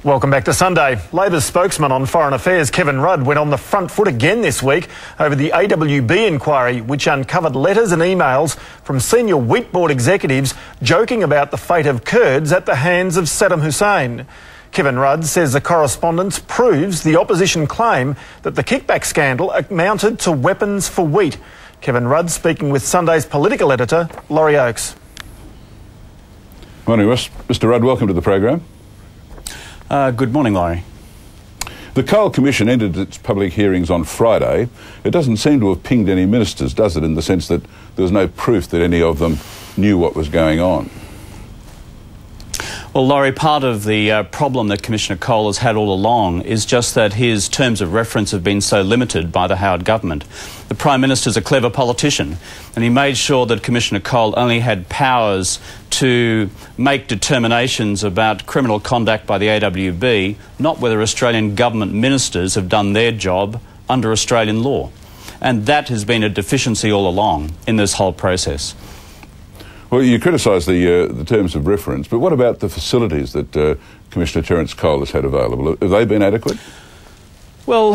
Welcome back to Sunday. Labor's spokesman on foreign affairs, Kevin Rudd, went on the front foot again this week over the AWB inquiry, which uncovered letters and emails from senior wheat board executives joking about the fate of Kurds at the hands of Saddam Hussein. Kevin Rudd says the correspondence proves the opposition claim that the kickback scandal amounted to weapons for wheat. Kevin Rudd speaking with Sunday's political editor, Laurie Oakes. Morning, Mr. Rudd. Welcome to the program. Good morning, Laurie. The Coal Commission ended its public hearings on Friday. It doesn't seem to have pinged any ministers, does it, in the sense that there was no proof that any of them knew what was going on? Well, Laurie, part of the problem that Commissioner Cole has had all along is just that his terms of reference have been so limited by the Howard government. The Prime Minister's a clever politician, and he made sure that Commissioner Cole only had powers to make determinations about criminal conduct by the AWB, not whether Australian government ministers have done their job under Australian law. And that has been a deficiency all along in this whole process. Well, you criticise the terms of reference, but what about the facilities that Commissioner Terence Cole has had available? Have they been adequate? Well,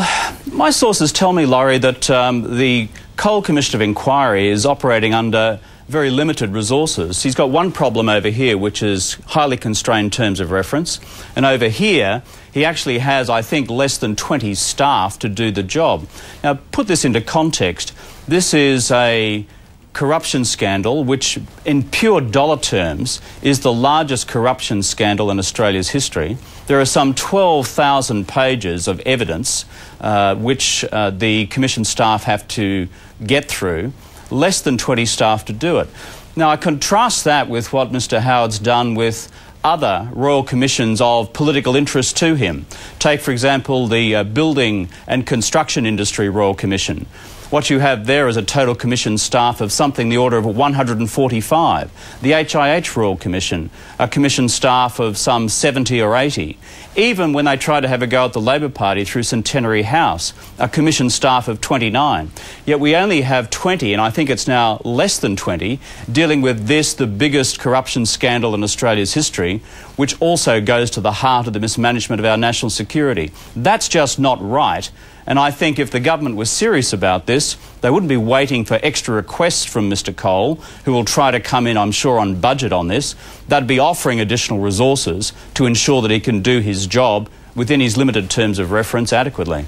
my sources tell me, Laurie, that the Coal Commission of Inquiry is operating under very limited resources. He's got one problem over here, which is highly constrained terms of reference, and over here he actually has, I think, less than 20 staff to do the job. Now, put this into context. This is a corruption scandal which, in pure dollar terms, is the largest corruption scandal in Australia's history. There are some 12,000 pages of evidence which the Commission staff have to get through, less than 20 staff to do it. Now, I contrast that with what Mr. Howard's done with other Royal Commissions of political interest to him. Take, for example, the Building and Construction Industry Royal Commission. What you have there is a total commission staff of something the order of 145. The HIH Royal Commission, a commission staff of some 70 or 80. Even when they try to have a go at the Labor Party through Centenary House, a commission staff of 29. Yet we only have 20, and I think it's now less than 20, dealing with this, the biggest corruption scandal in Australia's history, which also goes to the heart of the mismanagement of our national security. That's just not right. And I think if the government was serious about this, they wouldn't be waiting for extra requests from Mr. Cole, who will try to come in, I'm sure, on budget on this. They'd be offering additional resources to ensure that he can do his job within his limited terms of reference adequately.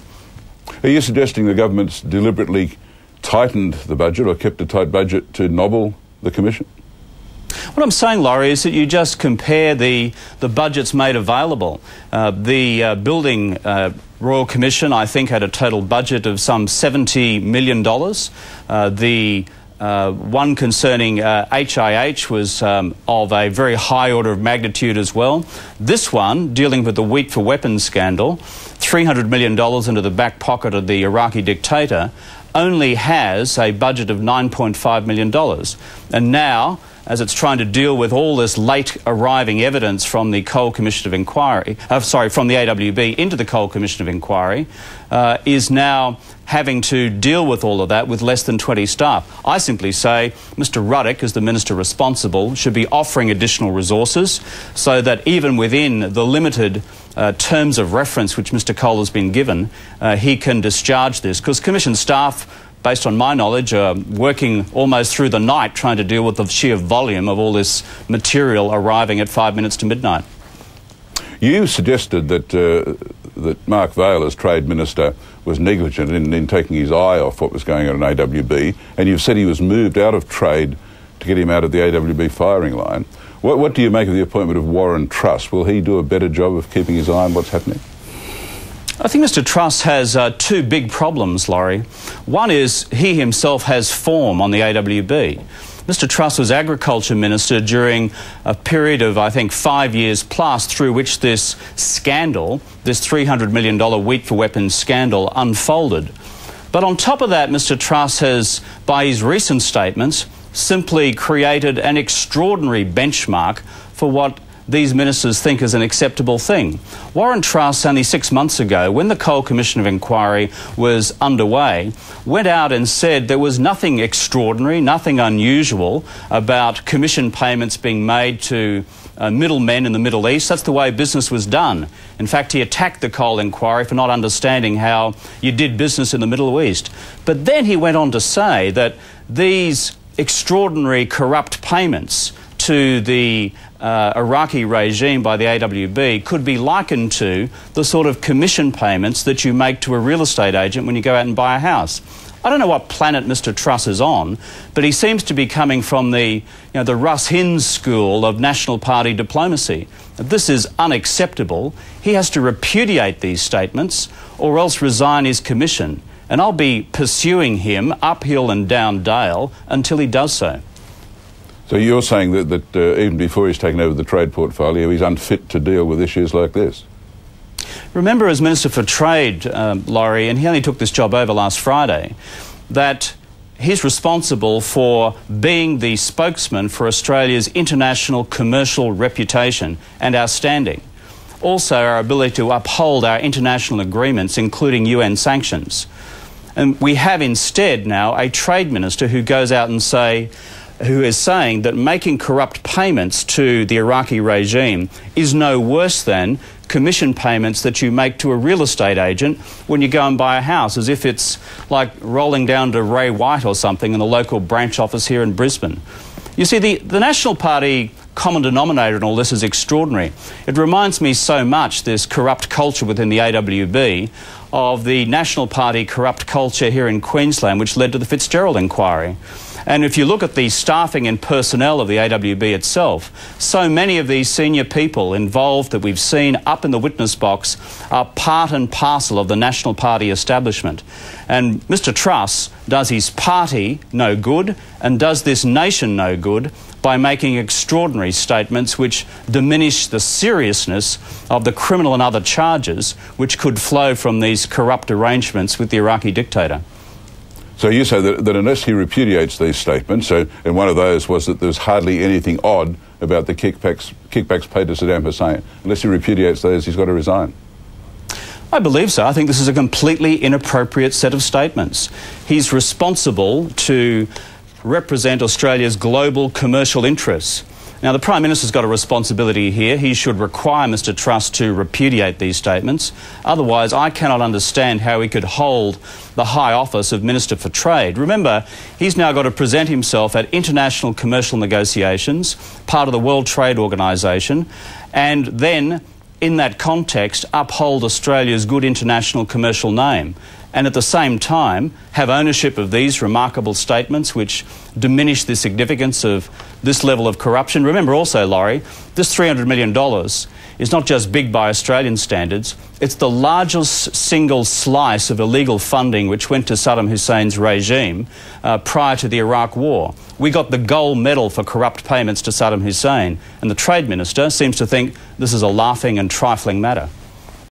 Are you suggesting the government's deliberately tightened the budget or kept a tight budget to nobble the Commission? What I'm saying, Laurie, is that you just compare the budgets made available. The Building Royal Commission, I think, had a total budget of some $70 million. The one concerning HIH was of a very high order of magnitude as well. This one, dealing with the wheat for weapons scandal, $300 million into the back pocket of the Iraqi dictator, only has a budget of $9.5 million. And now, as it's trying to deal with all this late arriving evidence from the Coal Commission of Inquiry, from the AWB into the Coal Commission of Inquiry, is now having to deal with all of that with less than 20 staff. I simply say Mr. Ruddock, as the Minister responsible, should be offering additional resources so that even within the limited terms of reference which Mr. Cole has been given, he can discharge this. Because Commission staff, based on my knowledge, are working almost through the night trying to deal with the sheer volume of all this material arriving at 5 minutes to midnight. You suggested that Mark Vaile, as Trade Minister, was negligent in taking his eye off what was going on in AWB, and you've said he was moved out of trade to get him out of the AWB firing line. What do you make of the appointment of Warren Truss? Will he do a better job of keeping his eye on what's happening? I think Mr. Truss has two big problems, Laurie. One is he himself has form on the AWB. Mr. Truss was Agriculture Minister during a period of, I think, 5 years plus through which this scandal, this $300 million wheat for weapons scandal, unfolded. But on top of that, Mr. Truss has, by his recent statements, simply created an extraordinary benchmark for what these ministers think is an acceptable thing. Warren Truss, only 6 months ago, when the Coal Commission of Inquiry was underway, went out and said there was nothing extraordinary, nothing unusual about commission payments being made to middlemen in the Middle East. That's the way business was done. In fact, he attacked the coal inquiry for not understanding how you did business in the Middle East. But then he went on to say that these extraordinary corrupt payments to the Iraqi regime by the AWB could be likened to the sort of commission payments that you make to a real estate agent when you go out and buy a house. I don't know what planet Mr Truss is on, but he seems to be coming from the Russ Hinds school of National Party diplomacy. This is unacceptable. He has to repudiate these statements or else resign his commission. And I'll be pursuing him uphill and down dale until he does so. So you're saying that even before he's taken over the trade portfolio, he's unfit to deal with issues like this? Remember, as Minister for Trade, Laurie, and he only took this job over last Friday, that he's responsible for being the spokesman for Australia's international commercial reputation and our standing. Also, our ability to uphold our international agreements, including UN sanctions. And we have instead now a trade minister who goes out and who is saying that making corrupt payments to the Iraqi regime is no worse than commission payments that you make to a real estate agent when you go and buy a house, as if it's like rolling down to Ray White or something in the local branch office here in Brisbane. You see, the National Party common denominator in all this is extraordinary. It reminds me so much, this corrupt culture within the AWB, of the National Party corrupt culture here in Queensland, which led to the Fitzgerald inquiry. And if you look at the staffing and personnel of the AWB itself, so many of these senior people involved that we've seen up in the witness box are part and parcel of the National Party establishment. And Mr Truss does his party no good and does this nation no good by making extraordinary statements which diminish the seriousness of the criminal and other charges which could flow from these corrupt arrangements with the Iraqi dictator. So you say that unless he repudiates these statements, and one of those was that there's hardly anything odd about the kickbacks paid to Saddam Hussein, unless he repudiates those, he's got to resign. I believe so. I think this is a completely inappropriate set of statements. He's responsible to represent Australia's global commercial interests. Now, the Prime Minister's got a responsibility here. He should require Mr Truss to repudiate these statements. Otherwise, I cannot understand how he could hold the high office of Minister for Trade. Remember, he's now got to present himself at international commercial negotiations, part of the World Trade Organisation, and then, in that context, uphold Australia's good international commercial name. And at the same time have ownership of these remarkable statements which diminish the significance of this level of corruption. Remember also, Laurie, this $300 million is not just big by Australian standards, it's the largest single slice of illegal funding which went to Saddam Hussein's regime prior to the Iraq War. We got the gold medal for corrupt payments to Saddam Hussein, and the Trade Minister seems to think this is a laughing and trifling matter.